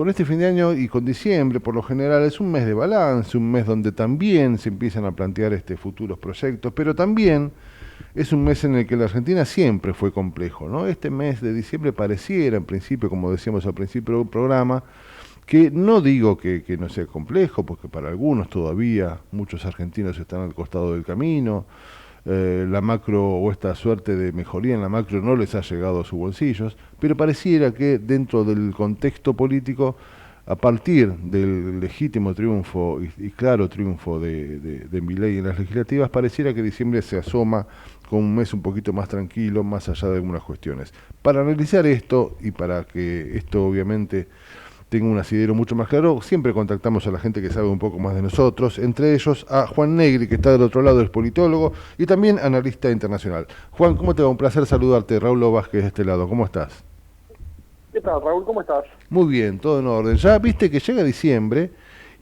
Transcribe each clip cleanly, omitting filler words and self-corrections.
con este fin de año y con diciembre, por lo general, es un mes de balance, un mes donde también se empiezan a plantear futuros proyectos, pero también es un mes en el que la Argentina siempre fue complejo, ¿no? Este mes de diciembre pareciera, en principio, como decíamos al principio del programa, que no digo que no sea complejo, porque para algunos todavía muchos argentinos están al costado del camino, la macro o esta suerte de mejoría en la macro no les ha llegado a sus bolsillos, pero pareciera que dentro del contexto político, a partir del legítimo triunfo y claro triunfo de Milei en las legislativas, pareciera que diciembre se asoma con un mes un poquito más tranquilo, más allá de algunas cuestiones. Para analizar esto y para que esto obviamente tengo un asidero mucho más claro, siempre contactamos a la gente que sabe un poco más de nosotros, entre ellos a Juan Negri, que está del otro lado, es politólogo y también analista internacional. Juan, ¿cómo te va? Un placer saludarte. Raúl Vázquez de este lado, ¿cómo estás? ¿Qué tal, Raúl? ¿Cómo estás? Muy bien, todo en orden. Ya viste que llega diciembre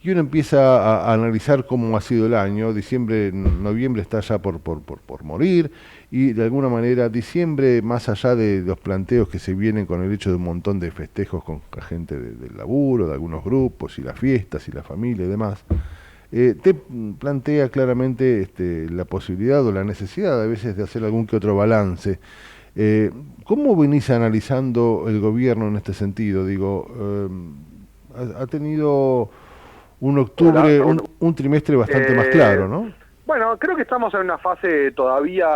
y uno empieza a analizar cómo ha sido el año. Diciembre, noviembre está ya por morir y de alguna manera diciembre, más allá de los planteos que se vienen con el hecho de un montón de festejos con la gente del laburo, de algunos grupos y las fiestas y la familia y demás, te plantea claramente la posibilidad o la necesidad a veces de hacer algún que otro balance. ¿Cómo venís analizando el gobierno en este sentido? Digo, ha tenido un Hola, octubre, Raúl. un trimestre bastante más Eh, claro, ¿no? bueno, creo que estamos en una fase todavía,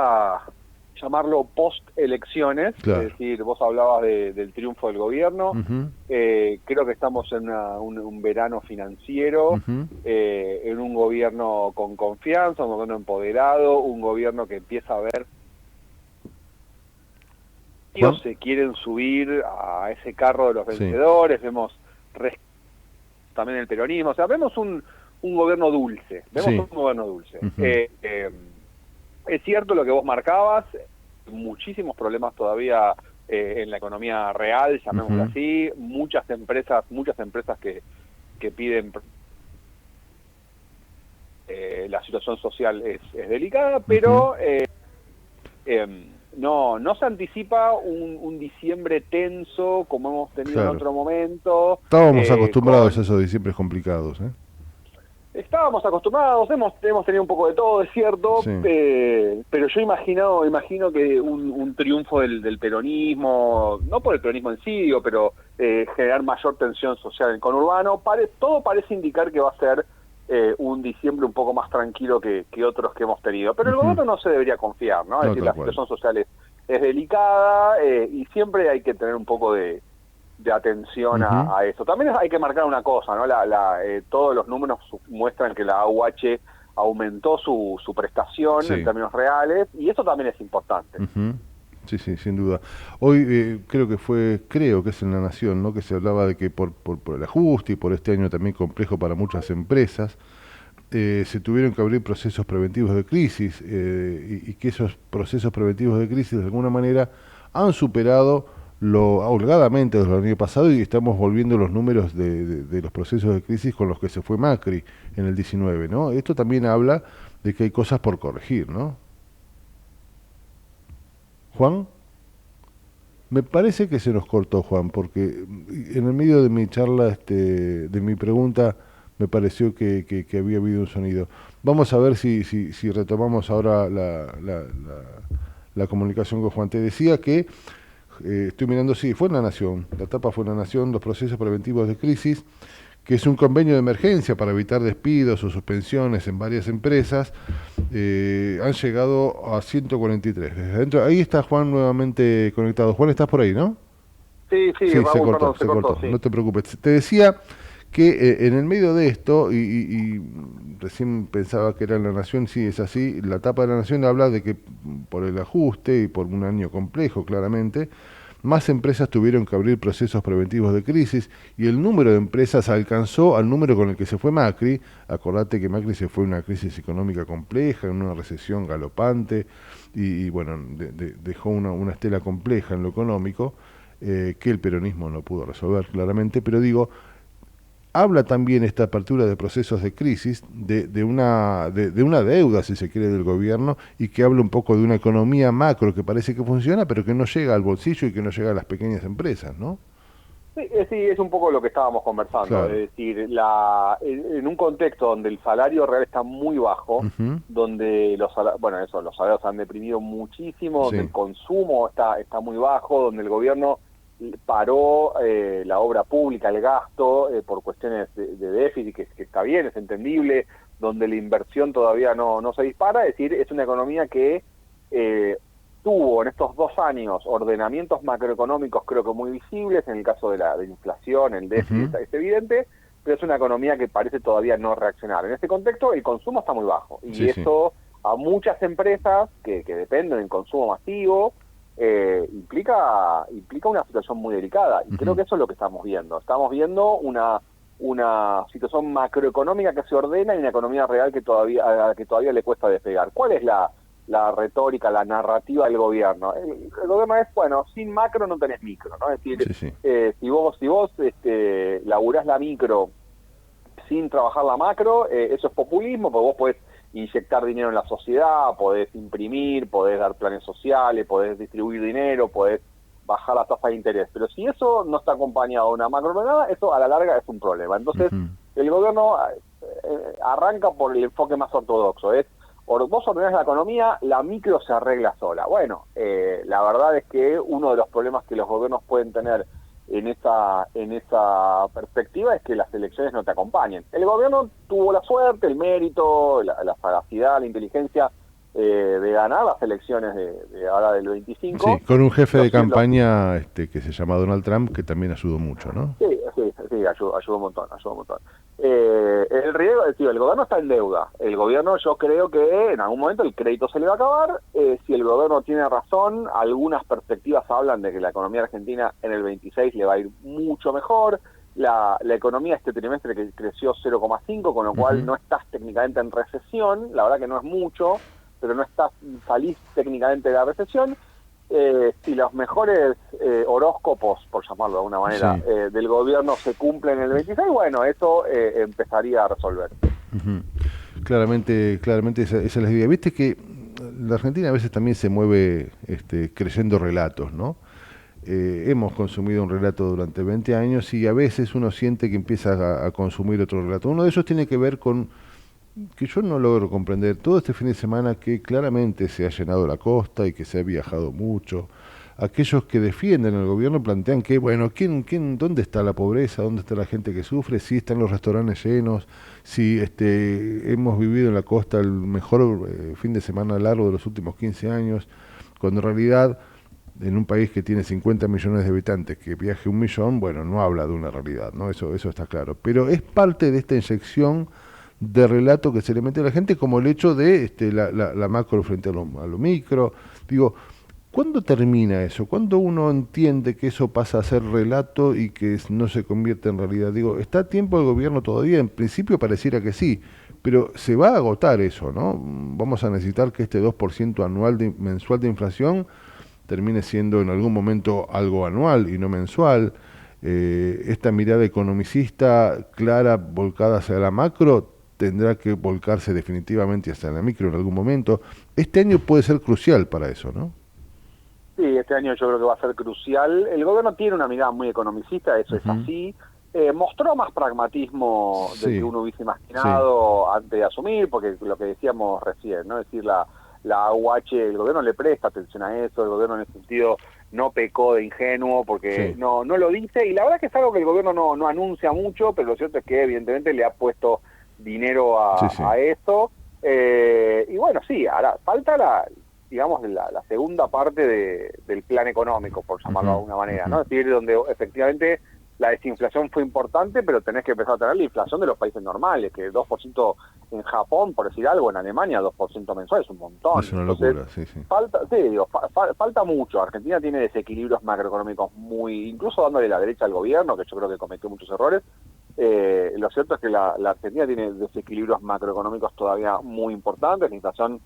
llamarlo post-elecciones, es Claro. decir, vos hablabas del triunfo del gobierno. Ujú, Creo que estamos en un verano financiero, ujú, en un gobierno con confianza, un gobierno empoderado, un gobierno que empieza a ver si ellos Juan, se quieren subir a ese carro de los sí. vencedores. Vemos también el peronismo, o sea, vemos un gobierno dulce, vemos Sí. un gobierno dulce. Ujú, Es cierto lo que vos marcabas, muchísimos problemas todavía en la economía real, llamémoslo ujú, así, muchas empresas que piden, la situación social es delicada, ujú, pero no se anticipa un diciembre tenso como hemos tenido en claro. otro momento, Estábamos acostumbrados a con esos diciembres complicados, ¿eh? estábamos acostumbrados, hemos tenido un poco de todo, es cierto, Sí. pero yo imagino que un triunfo del peronismo, no por el peronismo en sí, digo, pero generar mayor tensión social en el conurbano, todo parece indicar que va a ser un diciembre un poco más tranquilo que otros que hemos tenido. Pero el Ujú, gobierno no se debería confiar, ¿no? Es no, decir, tal la cual. situación social es delicada, y siempre hay que tener un poco de atención Ujú, a eso. También hay que marcar una cosa, ¿no? Todos los números muestran que la AUH aumentó su prestación en sí. términos reales, y eso también es importante. Ujú. Sí, sí, sin duda. Hoy creo que es en La Nación, ¿no? Que se hablaba de que por el ajuste y por este año también complejo para muchas empresas, se tuvieron que abrir procesos preventivos de crisis y que esos procesos preventivos de crisis de alguna manera han superado lo holgadamente desde el año pasado y estamos volviendo los números de los procesos de crisis con los que se fue Macri en el 19, ¿no? Esto también habla de que hay cosas por corregir, ¿no? Juan. Me parece que se nos cortó, Juan, porque en el medio de mi charla, de mi pregunta, me pareció que había habido un sonido. Vamos a ver si retomamos ahora la comunicación con Juan. Te decía que, estoy mirando, sí, fue en La Nación, la etapa fue en La Nación, los procesos preventivos de crisis, que es un convenio de emergencia para evitar despidos o suspensiones en varias empresas, han llegado a 143. Desde adentro, ahí está Juan nuevamente conectado. Juan, ¿estás por ahí, no? Sí, sí, Sí, se Raúl, cortó, perdón, se se cortó, cortó. sí. No te preocupes. Te decía que en el medio de esto, recién pensaba que era en La Nación, sí, es así, la etapa de La Nación habla de que por el ajuste y por un año complejo, claramente, más empresas tuvieron que abrir procesos preventivos de crisis y el número de empresas alcanzó al número con el que se fue Macri. Acordate que Macri se fue en una crisis económica compleja, en una recesión galopante bueno, dejó una estela compleja en lo económico, que el peronismo no pudo resolver claramente, pero digo, habla también esta apertura de procesos de crisis de una deuda, si se quiere, del gobierno y que habla un poco de una economía macro que parece que funciona, pero que no llega al bolsillo y que no llega a las pequeñas empresas, ¿no? Sí, es un poco lo que estábamos conversando, Claro. es decir, en un contexto donde el salario real está muy bajo, Ujú. donde los salarios han deprimido muchísimo, donde el Sí, consumo está muy bajo, donde el gobierno paró la obra pública, el gasto, por cuestiones de déficit, que está bien, es entendible, donde la inversión todavía no se dispara, es decir, es una economía que eh, tuvo en estos 2 años ordenamientos macroeconómicos creo que muy visibles, en el caso de la inflación, el déficit ujú, es evidente, pero es una economía que parece todavía no reaccionar. En este contexto el consumo está muy bajo y sí, sí. eso a muchas empresas que dependen del consumo masivo implica una situación muy delicada y creo Ujú. que eso es lo que estamos viendo. Estamos viendo una situación macroeconómica que se ordena y una economía real a la que todavía le cuesta despegar. ¿Cuál es la retórica, la narrativa del gobierno? El gobierno es, bueno, sin macro no tenés micro, ¿no? Es decir, Sí, sí. si vos laburás la micro sin trabajar la macro, eso es populismo, porque vos podés inyectar dinero en la sociedad, podés imprimir, podés dar planes sociales, podés distribuir dinero, podés bajar la tasa de interés. Pero si eso no está acompañado de una macroordenada, eso a la larga es un problema. Entonces, Ujú. el gobierno arranca por el enfoque más ortodoxo, es vos ordenás la economía, la micro se arregla sola. Bueno, la verdad es que uno de los problemas que los gobiernos pueden tener en esa perspectiva es que las elecciones no te acompañen. El gobierno tuvo la suerte, el mérito, la sagacidad, la inteligencia de ganar las elecciones de ahora del Sí, 25. con un jefe Lo, de cier- lo, campaña que se llama Donald Trump, que también ayudó mucho, ¿no? Sí, sí, sí, ayuda un montón, ayuda un montón. El riesgo, tío, el gobierno está en deuda. El gobierno, yo creo que en algún momento el crédito se le va a acabar. Si el gobierno tiene razón, algunas perspectivas hablan de que la economía argentina en el 26 le va a ir mucho mejor. La economía este trimestre que creció 0,5, con lo cual Ujú. no estás técnicamente en recesión. La verdad que no es mucho, pero no estás, salís técnicamente de la recesión. Si los mejores horóscopos, por llamarlo de alguna manera, Sí. del gobierno se cumplen en el 26, bueno, eso empezaría a resolverse. Ujú. Claramente, claramente esa es la idea. Viste que la Argentina a veces también se mueve creyendo relatos, ¿no? Hemos consumido un relato durante 20 años y a veces uno siente que empieza a consumir otro relato. Uno de esos tiene que ver con que yo no logro comprender todo este fin de semana que claramente se ha llenado la costa y que se ha viajado mucho. Aquellos que defienden el gobierno plantean que, bueno, dónde está la pobreza? ¿Dónde está la gente que sufre? Si están los restaurantes llenos, si hemos vivido en la costa el mejor fin de semana largo de los últimos 15 años, cuando en realidad en un país que tiene 50 millones de habitantes, que viaje 1 millón, bueno, no habla de una realidad, ¿no? Eso está claro. Pero es parte de esta inyección de relato que se le mete a la gente, como el hecho de la macro frente a lo micro. Digo, ¿cuándo termina eso? ¿Cuándo uno entiende que eso pasa a ser relato y que no se convierte en realidad? Digo, ¿está a tiempo el gobierno todavía? En principio pareciera que sí, pero se va a agotar eso, ¿no? Vamos a necesitar que este 2% anual mensual de inflación termine siendo en algún momento algo anual y no mensual. Esta mirada economicista clara volcada hacia la macro tendrá que volcarse definitivamente hacia la micro en algún momento. Este año puede ser crucial para eso, ¿no? Sí, este año yo creo que va a ser crucial. El gobierno tiene una mirada muy economicista, eso es Ujú. así. Mostró más pragmatismo del que Sí, uno hubiese sí. imaginado antes de asumir, porque lo que decíamos recién, ¿no? Es decir, la AUH, el gobierno le presta atención a eso, el gobierno en ese sentido no pecó de ingenuo porque Sí, no lo dice, y la verdad que es algo que el gobierno no anuncia mucho, pero lo cierto es que evidentemente le ha puesto dinero sí, a, sí. a eso. Y bueno, sí, ahora falta digamos, la segunda parte del plan económico, por llamarlo de Ujú, alguna manera, ujú, ¿no? Es decir, donde efectivamente la desinflación fue importante, pero tenés que empezar a tener la inflación de los países normales, que 2% en Japón, por decir algo, en Alemania 2% mensual es un montón. es una Entonces, locura, sí, sí. falta mucho. Argentina tiene desequilibrios macroeconómicos muy, incluso dándole la derecha al gobierno, que yo creo que cometió muchos errores. Lo cierto es que la Argentina tiene desequilibrios macroeconómicos todavía muy importantes. La inflación,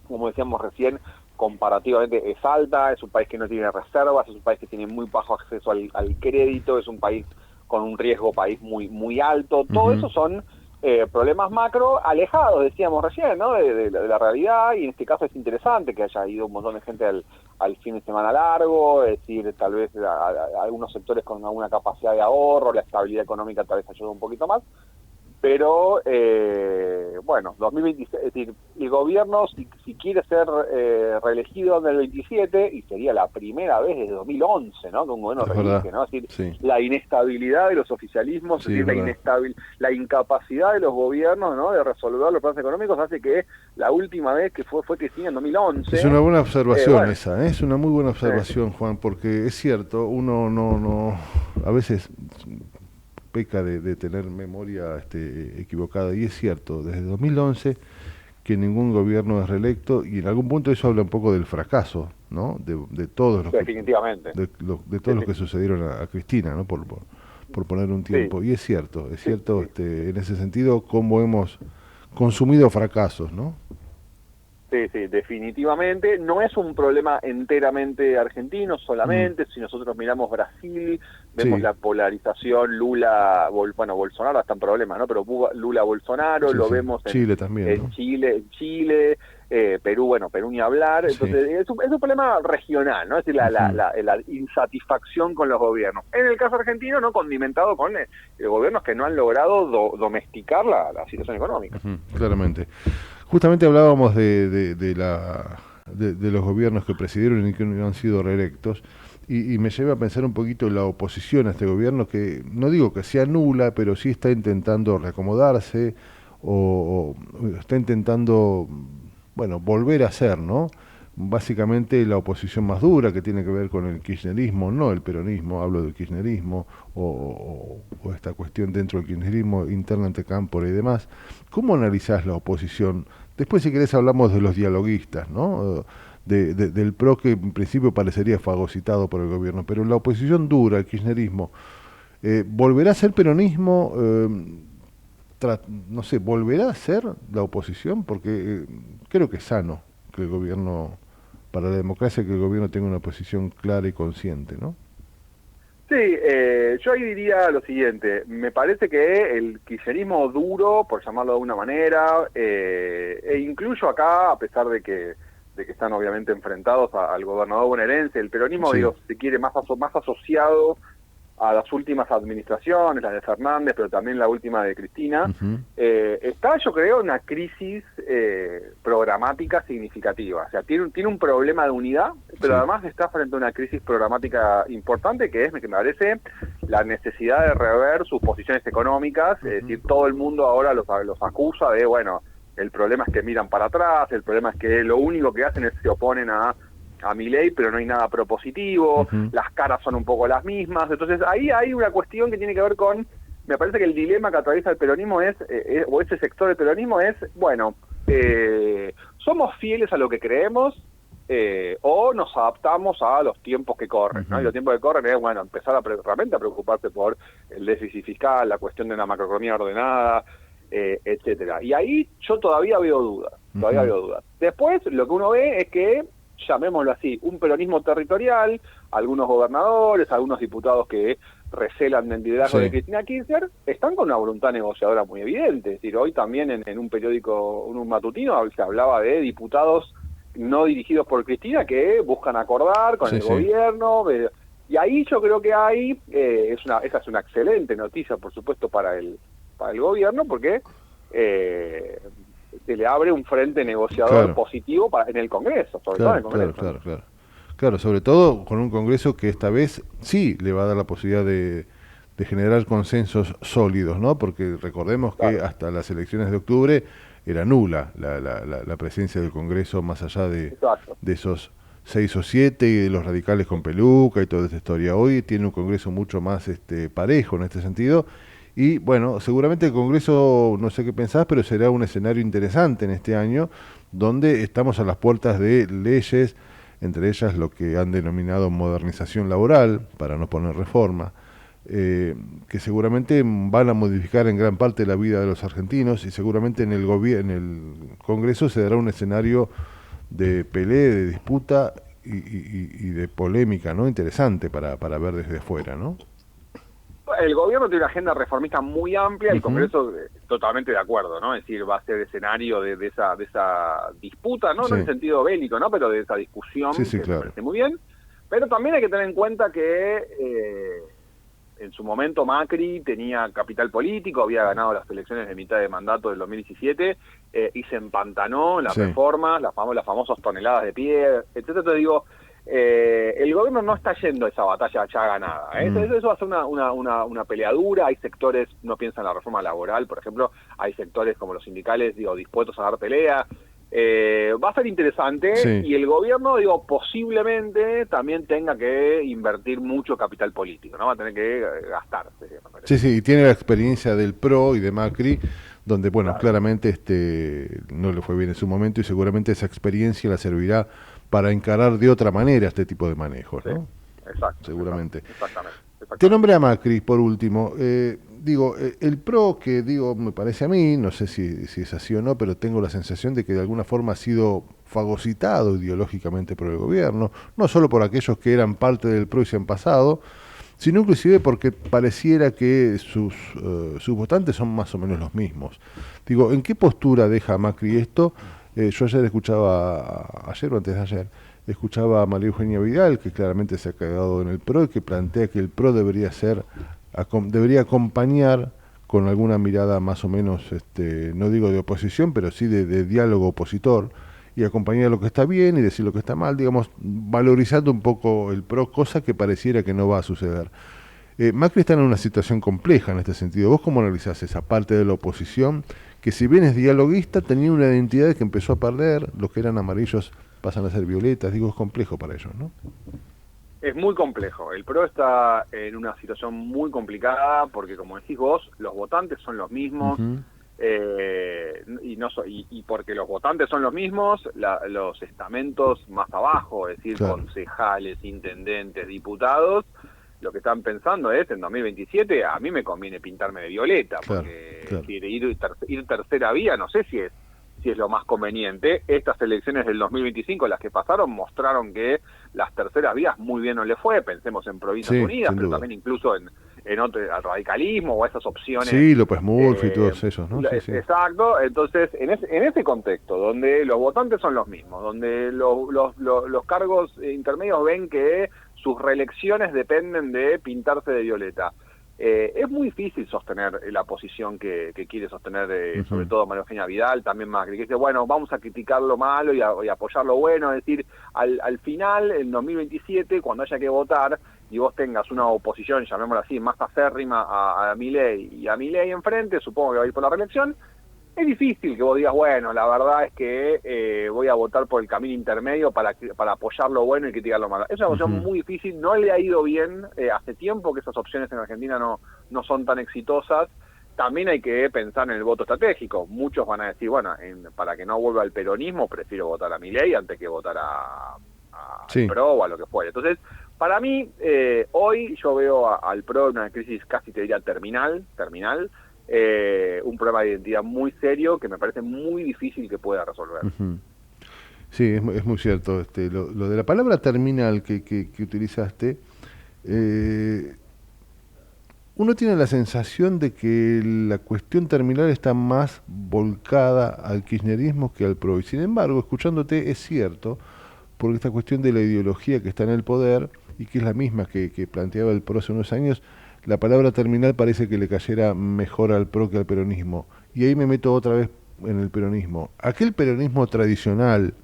como decíamos recién, comparativamente es alta, es un país que no tiene reservas, es un país que tiene muy bajo acceso al crédito, es un país con un riesgo país muy alto. Todo Ujú. eso son problemas macro alejados, decíamos recién, ¿no? De la realidad, y en este caso es interesante que haya ido un montón de gente al fin de semana largo, es decir, tal vez a algunos sectores con alguna capacidad de ahorro, la estabilidad económica tal vez ayuda un poquito más, pero bueno, 2026, es decir, el gobierno si quiere ser reelegido en el 27, y sería la primera vez desde 2011, ¿no? Que un gobierno reelige, ¿no? Es decir, sí, la inestabilidad de los oficialismos, sí, es decir, la incapacidad de los gobiernos, ¿no? De resolver los problemas económicos hace que la última vez que fue Cristina en 2011. Es una buena observación Bueno, esa, ¿eh? Es una muy buena observación, Juan, porque es cierto, uno no, a veces peca de tener memoria equivocada, y es cierto, desde 2011 que ningún gobierno es reelecto, y en algún punto eso habla un poco del fracaso, ¿no? De todos los definitivamente. de todos los que sucedieron a Cristina, ¿no? Por poner un tiempo. Sí. Y es cierto, Sí, sí. en ese sentido, cómo hemos consumido fracasos, ¿no? Sí, sí, definitivamente. No es un problema enteramente argentino Mm, solamente. Si nosotros miramos Brasil, vemos sí, la polarización bueno, Bolsonaro está en problema, ¿no? Pero Lula-Bolsonaro, sí, lo sí. vemos Chile también, ¿no? En Chile, Perú, bueno, Perú ni hablar. Sí. Entonces, es un problema regional, ¿no? Es decir, Ujú. la insatisfacción con los gobiernos. En el caso argentino, ¿no? Condimentado con gobiernos que no han logrado domesticar la situación económica. Ujú, claramente. Justamente hablábamos de los gobiernos que presidieron y que no han sido reelectos, y me lleva a pensar un poquito la oposición a este gobierno, que no digo que sea nula, pero sí está intentando reacomodarse o está intentando, bueno, volver a ser, ¿no? Básicamente la oposición más dura, que tiene que ver con el kirchnerismo, no el peronismo, hablo del kirchnerismo, o esta cuestión dentro del kirchnerismo, interna entre Cámpora y demás. ¿Cómo analizás la oposición? Después, si querés, hablamos de los dialoguistas, ¿no? Del PRO, que en principio parecería fagocitado por el gobierno, pero la oposición dura, el kirchnerismo, ¿volverá a ser peronismo? No sé, ¿volverá a ser la oposición? Porque creo que es sano que el gobierno, para la democracia, que el gobierno tenga una posición clara y consciente, ¿no? Sí, yo ahí diría lo siguiente, me parece que el kirchnerismo duro, por llamarlo de alguna manera, e incluyo acá, a pesar de que están obviamente enfrentados al gobernador bonaerense, el peronismo, Sí. digo, se quiere más asociado a las últimas administraciones, las de Fernández, pero también la última de Cristina, Ujú. está, yo creo, en una crisis programática significativa. O sea, tiene un problema de unidad, pero Sí. además está frente a una crisis programática importante, que me parece la necesidad de rever sus posiciones económicas. Es Ujú. decir, todo el mundo ahora los acusa de, bueno, el problema es que miran para atrás, el problema es que lo único que hacen es se oponen a Milei, pero no hay nada propositivo, Ujú. las caras son un poco las mismas. Entonces ahí hay una cuestión que tiene que ver con, me parece que el dilema que atraviesa el peronismo o ese sector del peronismo es, bueno, somos fieles a lo que creemos, o nos adaptamos a los tiempos que corren, ¿no? Y Ujú. los tiempos que corren es, bueno, empezar realmente a preocuparse por el déficit fiscal, la cuestión de una macroeconomía ordenada, etcétera. Y ahí yo todavía veo dudas, todavía Ujú. veo dudas. Después, lo que uno ve es que, llamémoslo así, un peronismo territorial, algunos gobernadores, algunos diputados que recelan del liderazgo de Sí. Cristina Kirchner, están con una voluntad negociadora muy evidente. Es decir, hoy también en un periódico, en un matutino, se hablaba de diputados no dirigidos por Cristina que buscan acordar con Sí, el sí. gobierno. Y ahí yo creo que hay, esa es una excelente noticia, por supuesto, para el gobierno, porque se le abre un frente negociador Claro. positivo en el Congreso, sobre todo en el Claro, claro, Congreso, ¿no? claro, claro. Claro, sobre todo con un Congreso que esta vez sí le va a dar la posibilidad de generar consensos sólidos, ¿no? Porque recordemos que Claro, hasta las elecciones de octubre era nula la presencia del Congreso, más allá exacto. de esos 6 o 7 y de los radicales con peluca y toda esta historia. Hoy tiene un Congreso mucho más parejo en este sentido. Y bueno, seguramente el Congreso, no sé qué pensás, pero será un escenario interesante en este año, donde estamos a las puertas de leyes, entre ellas lo que han denominado modernización laboral, para no poner reforma, que seguramente van a modificar en gran parte la vida de los argentinos, y seguramente en en el Congreso se dará un escenario de pelea, de disputa y de polémica, ¿no? Interesante para ver desde fuera, ¿no? el gobierno tiene una agenda reformista muy amplia, el Ujú. Congreso totalmente de acuerdo, ¿no? Es decir, va a ser escenario de esa disputa, no Sí, en el sentido bélico, ¿no? Pero de esa sí, discusión, sí, que me claro. parece muy bien. Pero también hay que tener en cuenta que en su momento Macri tenía capital político, había ganado las elecciones de mitad de mandato del 2017 y se empantanó en las Sí. reformas, las famosas toneladas de piedra, etcétera. Entonces digo, el gobierno no está yendo a esa batalla ya ganada. Eso va a ser una peleadura. Hay sectores, uno piensa en la reforma laboral, por ejemplo, hay sectores como los sindicales, digo, dispuestos a dar pelea. Va a ser interesante Sí. y el gobierno, digo, posiblemente también tenga que invertir mucho capital político, ¿no? Va a tener que gastarse, me parece. Sí, sí, y tiene la experiencia del PRO y de Macri, donde, bueno, Claro, claramente no le fue bien en su momento y seguramente esa experiencia la servirá para encarar de otra manera este tipo de manejos, sí, ¿no? exacto, Seguramente. exactamente, Te exactamente. nombré a Macri, por último. El PRO, que digo, me parece a mí, no sé si es así o no, pero tengo la sensación de que de alguna forma ha sido fagocitado ideológicamente por el gobierno, no solo por aquellos que eran parte del PRO y se han pasado, sino inclusive porque pareciera que sus votantes son más o menos los mismos. Digo, ¿en qué postura deja Macri esto? Yo ayer o antes de ayer, escuchaba a María Eugenia Vidal, que claramente se ha quedado en el PRO y que plantea que el PRO debería acompañar con alguna mirada más o menos, no digo de oposición, pero sí de diálogo opositor, y acompañar lo que está bien y decir lo que está mal, digamos, valorizando un poco el PRO, cosa que pareciera que no va a suceder. Macri está en una situación compleja en este sentido. ¿Vos cómo analizás esa parte de la oposición, que si bien es dialoguista, tenía una identidad que empezó a perder, los que eran amarillos pasan a ser violetas? Digo, es complejo para ellos, ¿no? Es muy complejo. El PRO está en una situación muy complicada porque, como decís vos, los votantes son los mismos. Ujú. Y porque los votantes son los mismos, los estamentos más abajo, es decir, Claro, concejales, intendentes, diputados, lo que están pensando es, en 2027, a mí me conviene pintarme de violeta, claro, porque es claro. decir, ir tercera vía, no sé si es lo más conveniente. Estas elecciones del 2025, las que pasaron, mostraron que las terceras vías muy bien no le fue. Pensemos en Provincias Sí, Unidas, sin pero duda. también incluso al radicalismo o a esas opciones. Sí, López Murphy y todos esos, ¿no? Sí, sí. Exacto. Entonces, en ese contexto, donde los votantes son los mismos, donde los cargos intermedios ven que sus reelecciones dependen de pintarse de violeta, es muy difícil sostener la posición que quiere sostener, sobre Ujú. todo María Eugenia Vidal, también Macri, que dice, bueno, vamos a criticar lo malo y apoyar lo bueno. Es decir, al final, en 2027, cuando haya que votar y vos tengas una oposición, llamémosla así, más acérrima a Milei y a Milei enfrente, supongo que va a ir por la reelección. Es difícil que vos digas, bueno, la verdad es que voy a votar por el camino intermedio para apoyar lo bueno y criticar lo malo. Es una opción Ujú. muy difícil, no le ha ido bien, hace tiempo que esas opciones en Argentina no son tan exitosas. También hay que pensar en el voto estratégico. Muchos van a decir, bueno, para que no vuelva al peronismo, prefiero votar a Milei antes que votar al Sí. PRO o a lo que fuera. Entonces, para mí, hoy yo veo al PRO en una crisis casi te diría terminal, un problema de identidad muy serio que me parece muy difícil que pueda resolver. Ujú. Sí, es muy cierto. Lo de la palabra terminal que utilizaste, eh, uno tiene la sensación de que la cuestión terminal está más volcada al kirchnerismo que al PRO. Y sin embargo, escuchándote, es cierto, porque esta cuestión de la ideología que está en el poder y que es la misma que planteaba el PRO hace unos años, la palabra terminal parece que le cayera mejor al PRO que al peronismo. Y ahí me meto otra vez en el peronismo. Aquel peronismo tradicional,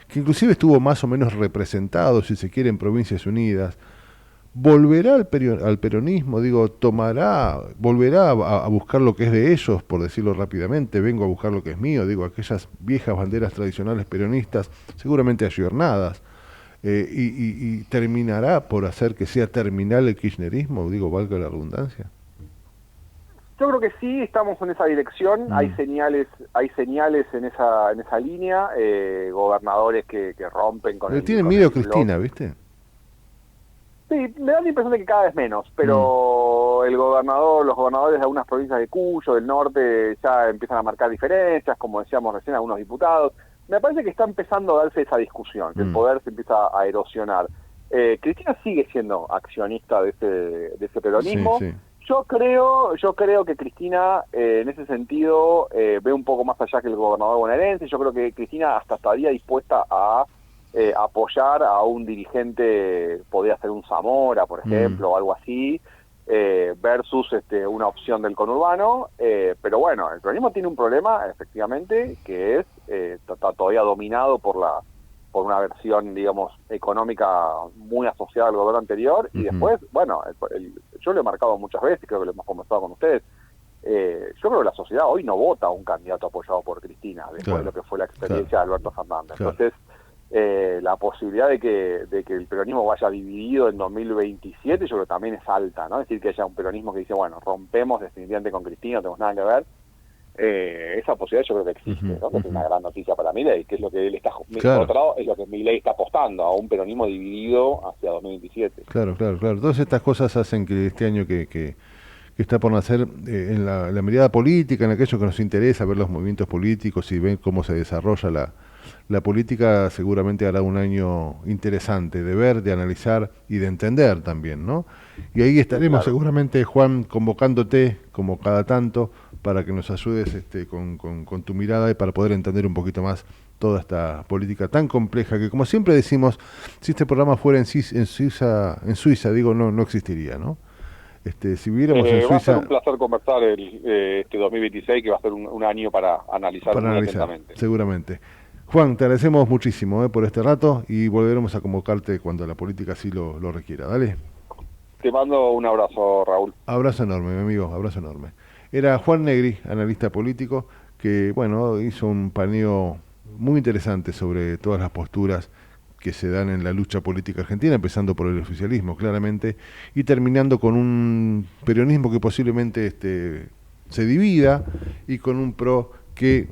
que inclusive estuvo más o menos representado, si se quiere, en Provincias Unidas, volverá al peronismo, digo, volverá a buscar lo que es de ellos, por decirlo rápidamente, vengo a buscar lo que es mío, digo, aquellas viejas banderas tradicionales peronistas, seguramente ayornadas, y terminará por hacer que sea terminal el kirchnerismo, digo, valga la redundancia. Yo creo que sí estamos en esa dirección, Mm. hay señales en esa línea, gobernadores que rompen con Le el tiene con miedo a el bloque. Cristina, ¿viste? Sí, me da la impresión de que cada vez menos, Mm. pero los gobernadores de algunas provincias de Cuyo, del norte, ya empiezan a marcar diferencias, como decíamos recién, algunos diputados. Me parece que está empezando a darse esa discusión, que el Mm. poder se empieza a erosionar. Cristina sigue siendo accionista de ese Sí, peronismo. sí. Yo creo que Cristina, en ese sentido, ve un poco más allá que el gobernador bonaerense. Yo creo que Cristina hasta estaría dispuesta a apoyar a un dirigente, podría ser un Zamora, por ejemplo, o algo así, versus una opción del conurbano. Pero bueno, el peronismo tiene un problema, efectivamente, que es está todavía dominado por una versión, digamos, económica muy asociada al gobierno anterior, y después, bueno, yo lo he marcado muchas veces, creo que lo hemos conversado con ustedes, yo creo que la sociedad hoy no vota a un candidato apoyado por Cristina, después de lo que fue la experiencia de Alberto Fernández. Entonces, la posibilidad de que el peronismo vaya dividido en 2027, yo creo que también es alta, ¿no? Es decir, que haya un peronismo que dice, bueno, rompemos definitivamente con Cristina, no tenemos nada que ver. Esa posibilidad yo creo que existe, ¿no? Que es una gran noticia para Milei, que es lo que él está, por otro lado, es lo que Milei está apostando, a un peronismo dividido hacia 2027. Claro. Todas estas cosas hacen que este año que está por nacer, en la mirada política, en aquello que nos interesa, ver los movimientos políticos y ver cómo se desarrolla la política, seguramente hará un año interesante de ver, de analizar y de entender también, ¿no? Y ahí estaremos seguramente, Juan, convocándote como cada tanto para que nos ayudes con tu mirada y para poder entender un poquito más toda esta política tan compleja que, como siempre decimos, si este programa fuera en Suiza, digo, no existiría, ¿no? Si viviéramos en Suiza... Va a ser un placer conversar este 2026, que va a ser un año para analizar muy atentamente. Seguramente. Juan, te agradecemos muchísimo por este rato y volveremos a convocarte cuando la política así lo requiera. Dale. Te mando un abrazo, Raúl. Abrazo enorme, mi amigo, abrazo enorme. Era Juan Negri, analista político, que bueno, hizo un paneo muy interesante sobre todas las posturas que se dan en la lucha política argentina, empezando por el oficialismo, claramente, y terminando con un peronismo que posiblemente se divida, y con un PRO que,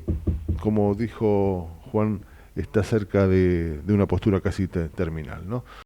como dijo Juan, está cerca de una postura casi terminal, ¿no?